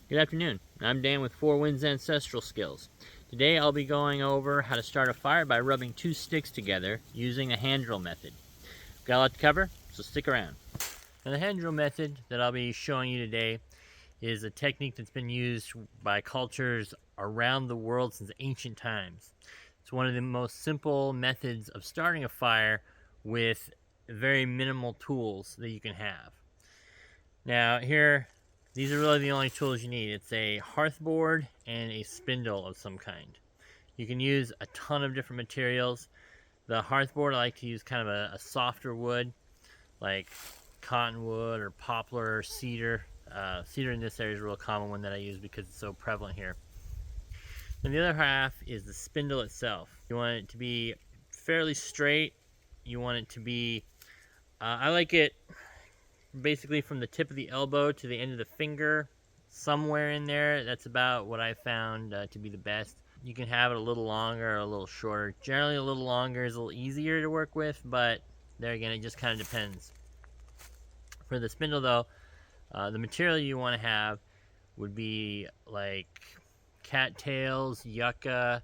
Good afternoon. I'm Dan with Four Winds Ancestral Skills. Today I'll be going over how to start a fire by rubbing two sticks together using the hand drill method. We've got a lot to cover, so stick around. Now, the hand drill method that I'll be showing you today is a technique that's been used by cultures around the world since ancient times. It's one of the most simple methods of starting a fire with very minimal tools that you can have. Now here, these are really the only tools you need. It's a hearth board and a spindle of some kind. You can use a ton of different materials. The hearth board, I like to use kind of a softer wood, like cottonwood or poplar or cedar. Cedar in this area is a real common one that I use because it's so prevalent here. And the other half is the spindle itself. You want it to be fairly straight. You want it to be, I like it basically from the tip of the elbow to the end of the finger, somewhere in there. That's about what I found to be the best. You can have it a little longer or a little shorter. Generally a little longer is a little easier to work with, but there again, it just kind of depends. For the spindle though, the material you want to have would be like cattails, yucca,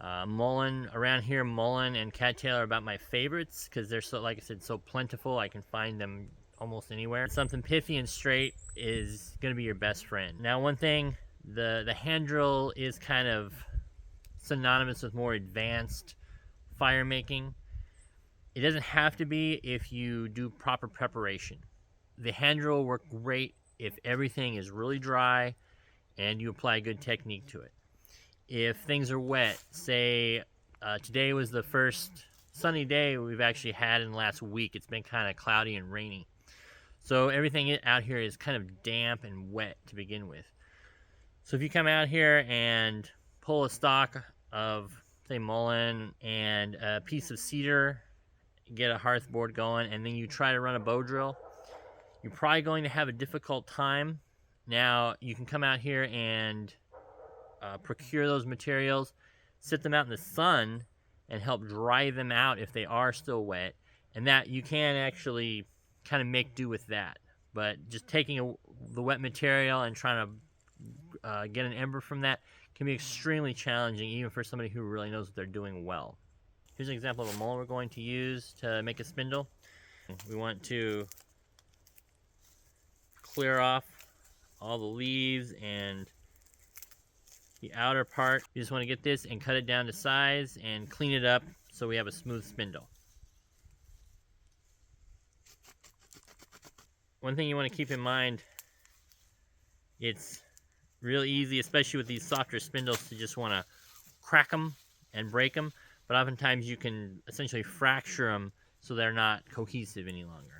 mullein. Around here, mullein and cattail are about my favorites because they're so, like I said, so plentiful. I can find them almost anywhere. Something pithy and straight is going to be your best friend. Now, one thing, the hand drill is kind of synonymous with more advanced fire making. It doesn't have to be if you do proper preparation. The hand drill will work great if everything is really dry and you apply good technique to it. If things are wet, say today was the first sunny day we've actually had in the last week. It's been kind of cloudy and rainy. So everything out here is kind of damp and wet to begin with. So if you come out here and pull a stalk of, say, mullein and a piece of cedar, get a hearth board going, and then you try to run a bow drill, you're probably going to have a difficult time. Now, you can come out here and procure those materials, sit them out in the sun, and help dry them out if they are still wet. And that you can actually kind of make do with that. But just taking the wet material and trying to get an ember from that can be extremely challenging, even for somebody who really knows what they're doing well. Here's an example of a mullein we're going to use to make a spindle. We want to clear off all the leaves and the outer part. You just want to get this and cut it down to size and clean it up so we have a smooth spindle. One thing you want to keep in mind, it's real easy, especially with these softer spindles, to just want to crack them and break them, but oftentimes you can essentially fracture them so they're not cohesive any longer.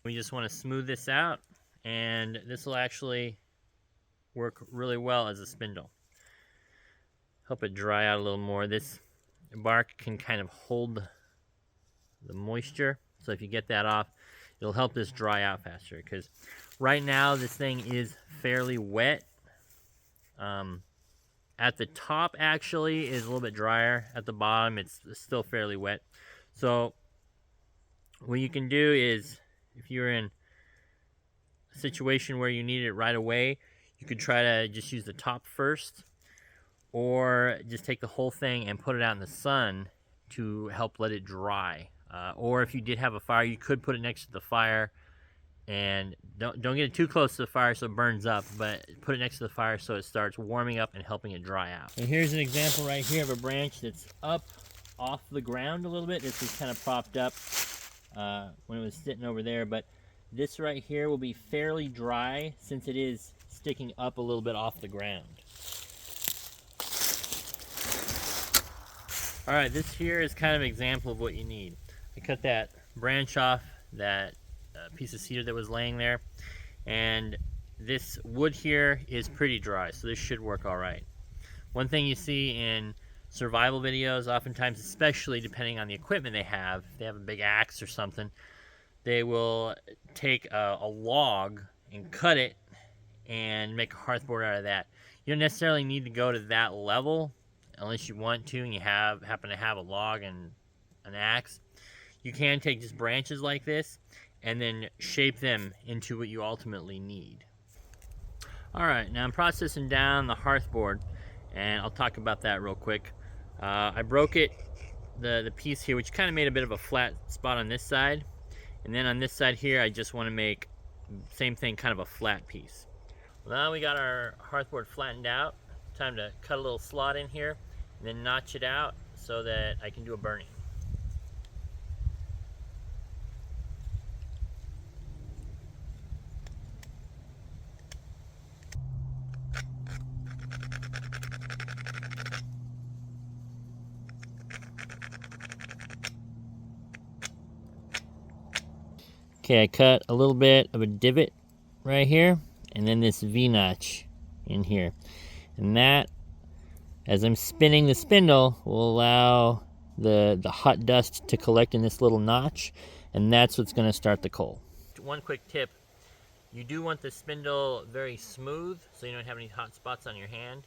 We just want to smooth this out, and this will actually work really well as a spindle. Help it dry out a little more. This bark can kind of hold the moisture, so if you get that off, it'll help this dry out faster, because right now this thing is fairly wet. At the top actually is a little bit drier. At the bottom it's still fairly wet. So what you can do is, if you're in a situation where you need it right away, you could try to just use the top first, or just take the whole thing and put it out in the sun to help let it dry. Or if you did have a fire, you could put it next to the fire, and don't get it too close to the fire so it burns up, but put it next to the fire so it starts warming up and helping it dry out. And here's an example right here of a branch that's up off the ground a little bit. This is kind of propped up when it was sitting over there, but this right here will be fairly dry since it is sticking up a little bit off the ground. Alright, this here is kind of an example of what you need. I cut that branch off, that piece of cedar that was laying there, and this wood here is pretty dry, so this should work alright. One thing you see in survival videos, oftentimes, especially depending on the equipment they have, if they have a big axe or something, they will take a log and cut it and make a hearth board out of that. You don't necessarily need to go to that level. unless you want to and you happen to have a log and an axe, you can take just branches like this and then shape them into what you ultimately need. Alright, now I'm processing down the hearth board, and I'll talk about that real quick. I broke it, the piece here, which kind of made a bit of a flat spot on this side, and then on this side here I just want to make, same thing, kind of a flat piece. Well, now we got our hearth board flattened out. Time to cut a little slot in here and then notch it out so that I can do a burning. Okay, I cut a little bit of a divot right here, and then this V-notch in here. And that, as I'm spinning the spindle, will allow the hot dust to collect in this little notch, and that's what's going to start the coal. One quick tip, you do want the spindle very smooth so you don't have any hot spots on your hand,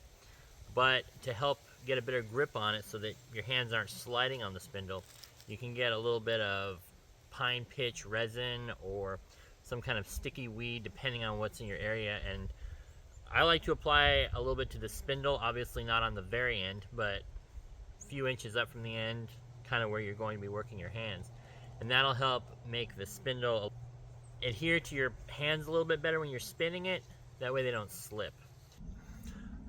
but to help get a better grip on it so that your hands aren't sliding on the spindle, you can get a little bit of pine pitch resin or some kind of sticky weed depending on what's in your area, and I like to apply a little bit to the spindle, obviously not on the very end, but a few inches up from the end, kind of where you're going to be working your hands, and that'll help make the spindle adhere to your hands a little bit better when you're spinning it, that way they don't slip.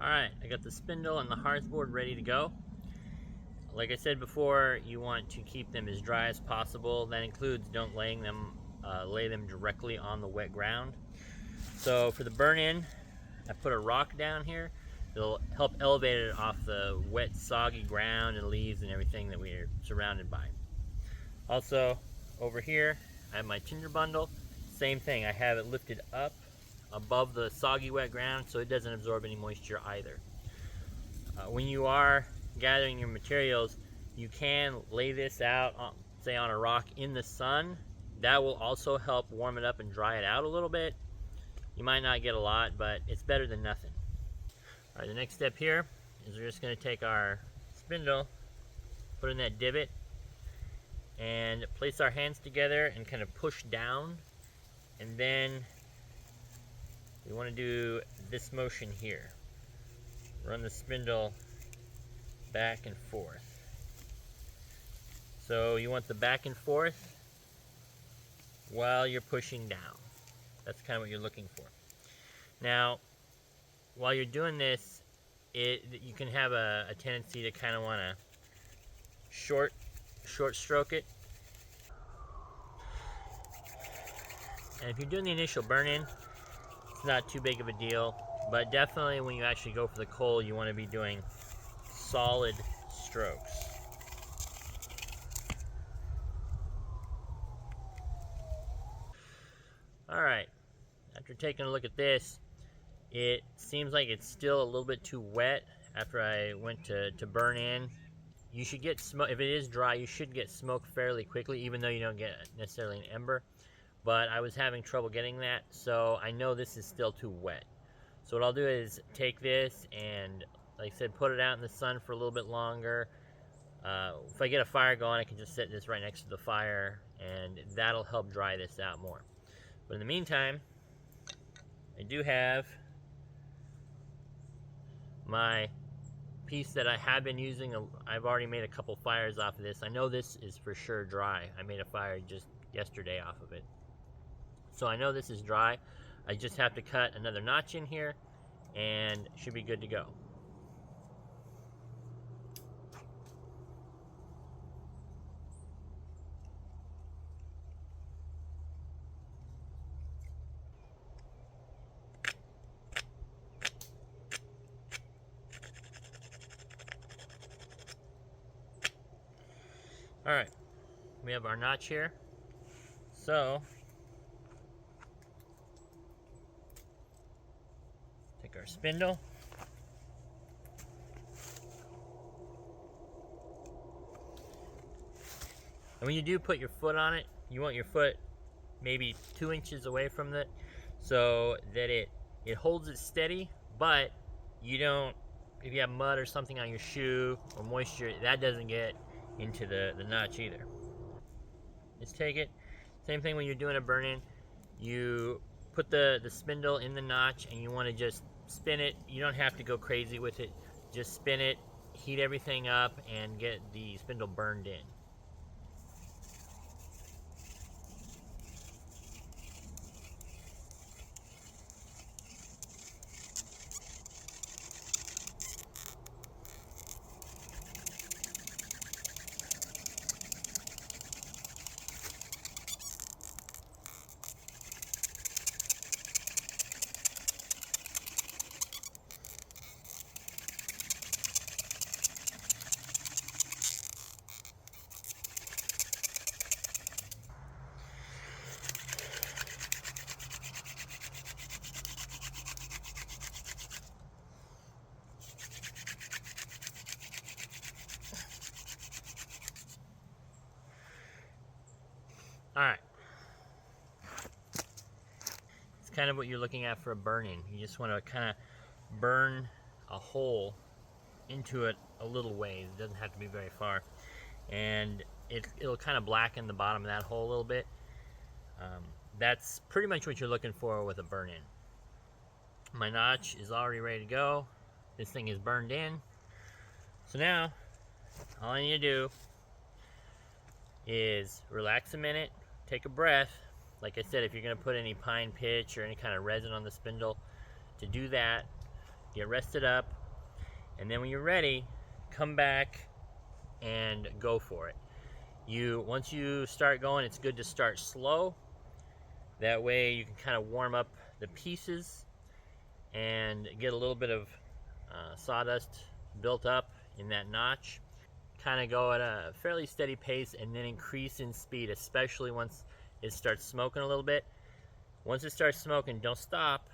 Alright, I got the spindle and the hearth board ready to go. Like I said before, you want to keep them as dry as possible. That includes don't lay them directly on the wet ground. So for the burn-in, I put a rock down here. It'll help elevate it off the wet, soggy ground and leaves and everything that we're surrounded by. Also, over here, I have my tinder bundle. Same thing, I have it lifted up above the soggy, wet ground so it doesn't absorb any moisture either. When you are gathering your materials, you can lay this out, say on a rock in the sun. That will also help warm it up and dry it out a little bit. You might not get a lot, but it's better than nothing. All right, the next step here is we're just going to take our spindle, put in that divot, and place our hands together and kind of push down, and then we want to do this motion here. Run the spindle back and forth. So you want the back and forth while you're pushing down. That's kind of what you're looking for. Now, while you're doing this, you can have a tendency to kind of want to short stroke it. And if you're doing the initial burn-in, it's not too big of a deal, but definitely when you actually go for the coal, you want to be doing solid strokes. Alright, after taking a look at this, it seems like it's still a little bit too wet after I went to burn in. You should get smoke, if it is dry, you should get smoke fairly quickly, even though you don't get necessarily an ember. But I was having trouble getting that, so I know this is still too wet. So what I'll do is take this and, like I said, put it out in the sun for a little bit longer. If I get a fire going, I can just set this right next to the fire, and that'll help dry this out more. But in the meantime, I do have my piece that I have been using. I've already made a couple fires off of this. I know this is for sure dry. I made a fire just yesterday off of it. So I know this is dry. I just have to cut another notch in here and it should be good to go. All right, we have our notch here. So, take our spindle. And when you do put your foot on it, you want your foot maybe 2 inches away from it so that it holds it steady, but you don't if you have mud or something on your shoe or moisture, that doesn't get into the notch either. Just take it. Same thing when you're doing a burn-in. You put the spindle in the notch and you want to just spin it. You don't have to go crazy with it. Just spin it, heat everything up, and get the spindle burned in. Alright. It's kind of what you're looking at for a burn-in. You just want to kind of burn a hole into it a little ways. It doesn't have to be very far. And it'll kind of blacken the bottom of that hole a little bit. That's pretty much what you're looking for with a burn-in. My notch is already ready to go. This thing is burned in. So now, all I need to do is relax a minute, take a breath. Like I said, if you're going to put any pine pitch or any kind of resin on the spindle, to do that, get rested up, and then when you're ready, come back and go for it. Once you start going, it's good to start slow. That way you can kind of warm up the pieces and get a little bit of sawdust built up in that notch. Kind of go at a fairly steady pace and then increase in speed, especially once it starts smoking a little bit. Once it starts smoking, don't stop,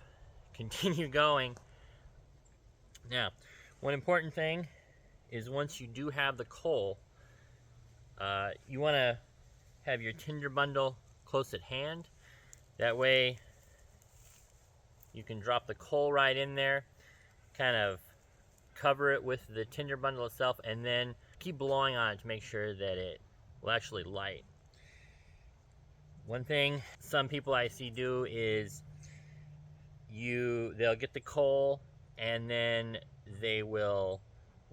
continue going. Now, one important thing is once you do have the coal, you want to have your tinder bundle close at hand. That way you can drop the coal right in there, kind of cover it with the tinder bundle itself, and then keep blowing on it to make sure that it will actually light. One thing some people I see do is they'll get the coal and then they will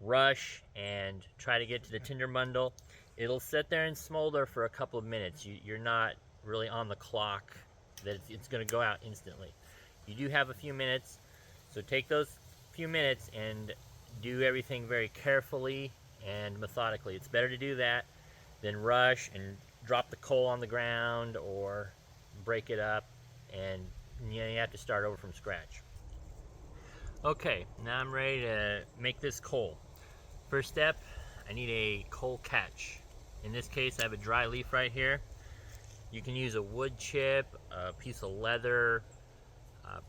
rush and try to get to the tinder bundle. It'll sit there and smolder for a couple of minutes. You're not really on the clock that it's going to go out instantly. You do have a few minutes, so take those few minutes and do everything very carefully and methodically. It's better to do that than rush and drop the coal on the ground or break it up and you have to start over from scratch. Okay, now I'm ready to make this coal. First step, I need a coal catch. In this case, I have a dry leaf right here. You can use a wood chip, a piece of leather,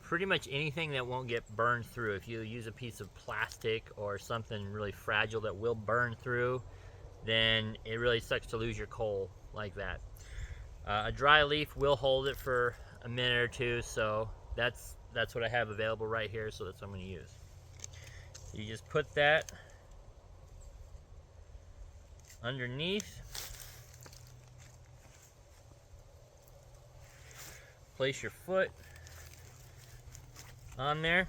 pretty much anything that won't get burned through. If you use a piece of plastic or something really fragile that will burn through, then it really sucks to lose your coal like that. A dry leaf will hold it for a minute or two, so that's what I have available right here, so that's what I'm going to use. You just put that underneath. Place your foot on there.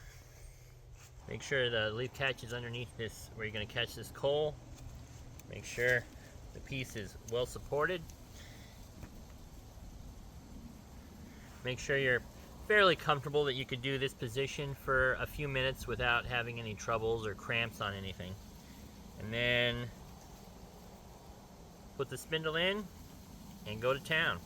Make sure the leaf catches underneath this, where you're going to catch this coal. Make sure the piece is well supported. Make sure you're fairly comfortable that you could do this position for a few minutes without having any troubles or cramps on anything. And then put the spindle in and go to town.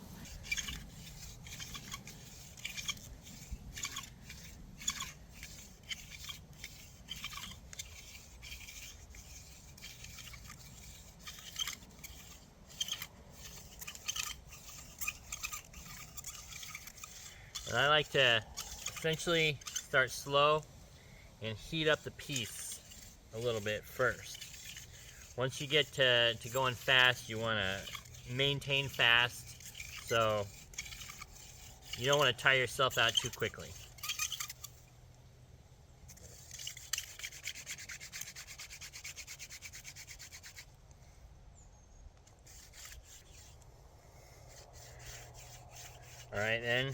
And I like to essentially start slow and heat up the piece a little bit first. Once you get to going fast, you want to maintain fast, so you don't want to tire yourself out too quickly. Alright, then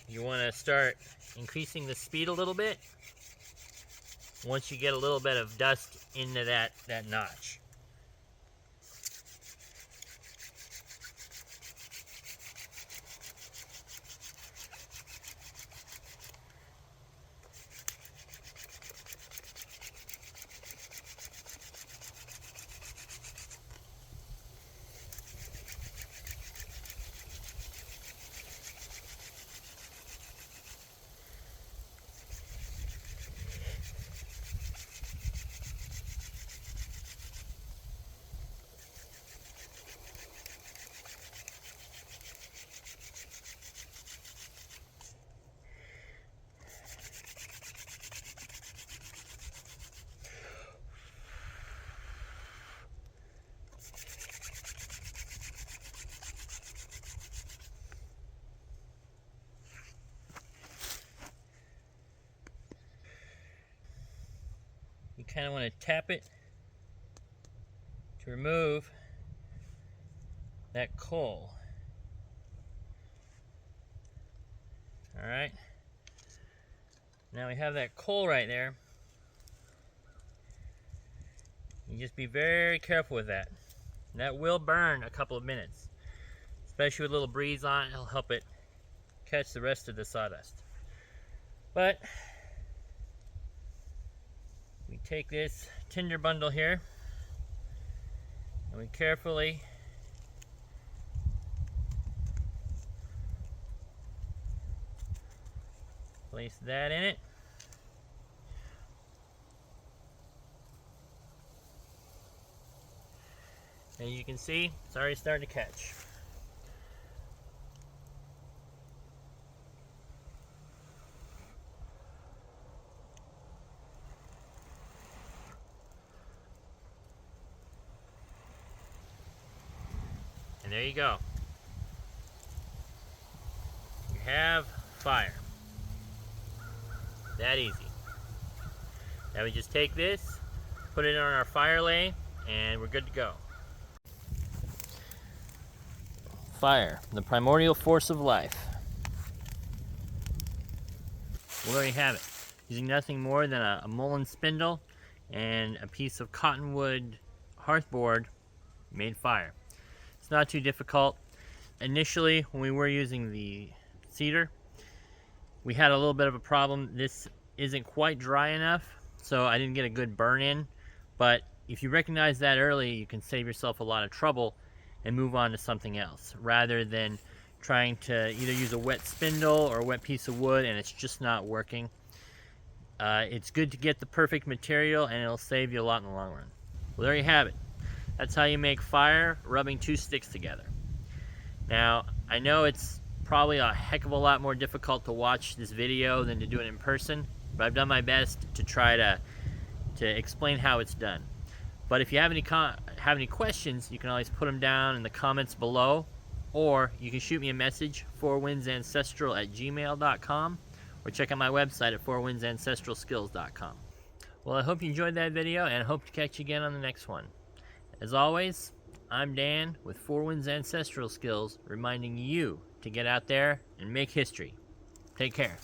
you want to start increasing the speed a little bit once you get a little bit of dust into that notch. You kind of want to tap it to remove that coal. Alright, now we have that coal right there. You just be very careful with that. That will burn a couple of minutes, especially with a little breeze on it. It'll help it catch the rest of the sawdust. But we take this tinder bundle here and we carefully place that in it. And you can see it's already starting to catch. And there you go. You have fire. That easy. Now we just take this, put it on our fire lay, and we're good to go. Fire, the primordial force of life. Well, there you have it. Using nothing more than a mullein spindle and a piece of cottonwood hearth board, made fire. It's not too difficult. Initially, when we were using the cedar, we had a little bit of a problem. This isn't quite dry enough, so I didn't get a good burn in. But if you recognize that early, you can save yourself a lot of trouble and move on to something else, rather than trying to either use a wet spindle or a wet piece of wood and it's just not working. It's good to get the perfect material and it'll save you a lot in the long run. Well, there you have it. That's how you make fire rubbing two sticks together. Now, I know it's probably a heck of a lot more difficult to watch this video than to do it in person, but I've done my best to try to explain how it's done. But if you have any questions, you can always put them down in the comments below, or you can shoot me a message, fourwindsancestral@gmail.com, or check out my website at fourwindsancestralskills.com. Well, I hope you enjoyed that video, and I hope to catch you again on the next one. As always, I'm Dan with Four Winds Ancestral Skills, reminding you to get out there and make history. Take care.